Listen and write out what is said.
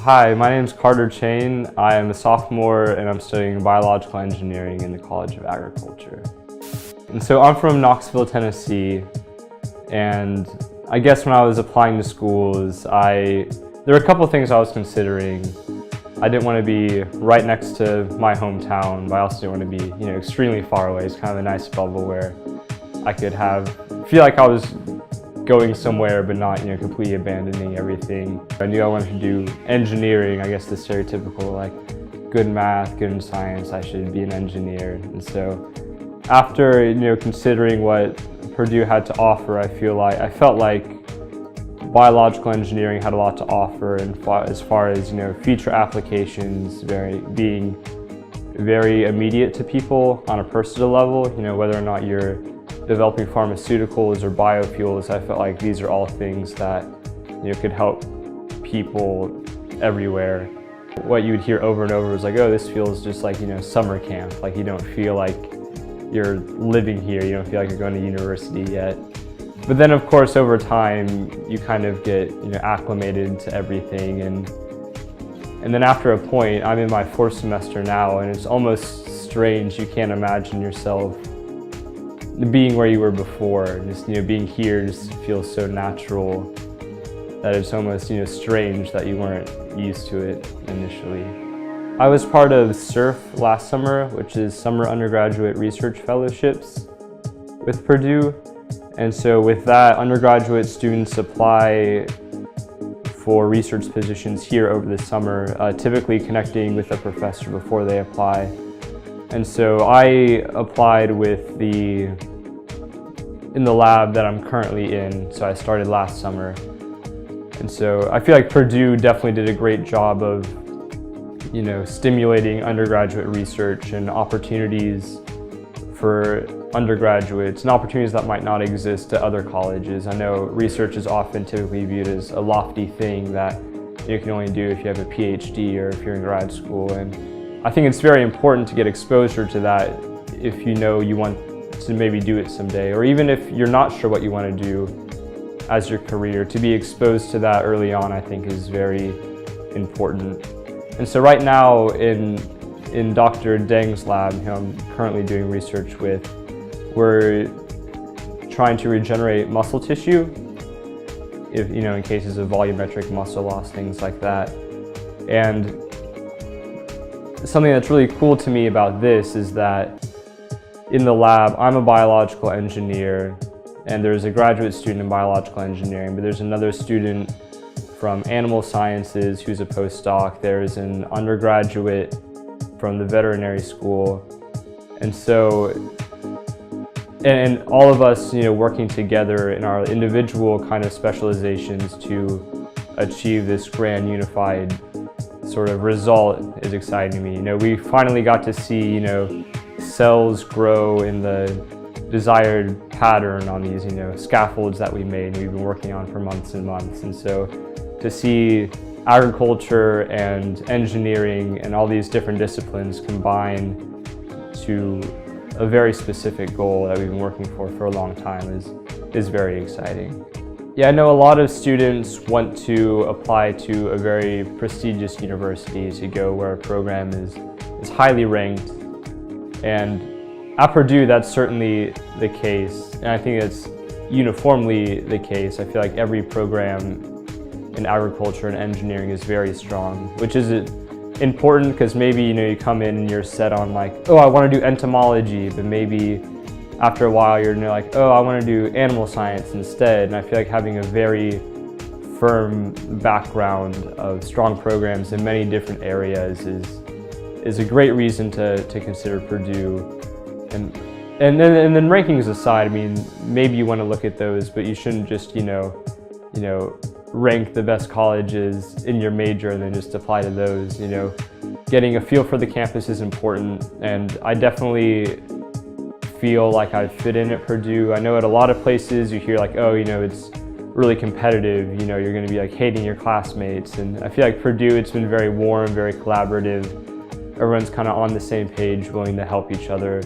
Hi, my name is Carter Chain. I am a sophomore and I'm studying biological engineering in the College of Agriculture. And so I'm from Knoxville, Tennessee, and I guess when I was applying to schools, there were a couple of things I was considering. I didn't want to be right next to my hometown, but I also didn't want to be, extremely far away. It's kind of a nice bubble where I could feel like I was going somewhere but not, completely abandoning everything. I knew I wanted to do engineering, I guess the stereotypical, like, good math, good in science, I should be an engineer. And so after, considering what Purdue had to offer, I felt like biological engineering had a lot to offer, and as far as, future applications being very immediate to people on a personal level, whether or not you're developing pharmaceuticals or biofuels. I felt like these are all things that could help people everywhere. What you would hear over and over was like, oh, this feels just like summer camp. Like, you don't feel like you're living here. You don't feel like you're going to university yet. But then, of course, over time, you kind of get acclimated to everything, and then after a point, I'm in my fourth semester now, and it's almost strange. You can't imagine yourself being where you were before. Just being here just feels so natural that it's almost strange that you weren't used to it initially. I was part of SURF last summer, which is Summer Undergraduate Research Fellowships with Purdue. And so with that, undergraduate students apply for research positions here over the summer, typically connecting with a professor before they apply. And so I applied in the lab that I'm currently in, so I started last summer. And so I feel like Purdue definitely did a great job of, stimulating undergraduate research and opportunities for undergraduates and opportunities that might not exist at other colleges. I know research is often typically viewed as a lofty thing that you can only do if you have a PhD or if you're in grad school. And I think it's very important to get exposure to that if you want to maybe do it someday, or even if you're not sure what you want to do as your career. To be exposed to that early on, I think, is very important. And so right now in Dr. Deng's lab, who I'm currently doing research with, we're trying to regenerate muscle tissue, in cases of volumetric muscle loss, things like that. And something that's really cool to me about this is that in the lab, I'm a biological engineer, and there's a graduate student in biological engineering, but there's another student from animal sciences who's a postdoc. There's an undergraduate from the veterinary school. And so, and all of us, working together in our individual kind of specializations to achieve this grand unified sort of result is exciting to me. We finally got to see, cells grow in the desired pattern on these, scaffolds that we made and we've been working on for months and months. And so to see agriculture and engineering and all these different disciplines combine to a very specific goal that we've been working for a long time is very exciting. Yeah, I know a lot of students want to apply to a very prestigious university to go where a program is highly ranked. And at Purdue, that's certainly the case, and I think it's uniformly the case. I feel like every program in agriculture and engineering is very strong, which is important because maybe you come in and you're set on like, oh, I want to do entomology, but maybe after a while you're like, oh, I want to do animal science instead. And I feel like having a very firm background of strong programs in many different areas is a great reason to consider Purdue. And then rankings aside, I mean, maybe you want to look at those, but you shouldn't just rank the best colleges in your major and then just apply to those. Getting a feel for the campus is important, and I definitely feel like I fit in at Purdue. I know at a lot of places you hear like, oh, it's really competitive, you're going to be like hating your classmates, and I feel like Purdue, it's been very warm, very collaborative. Everyone's kind of on the same page, willing to help each other.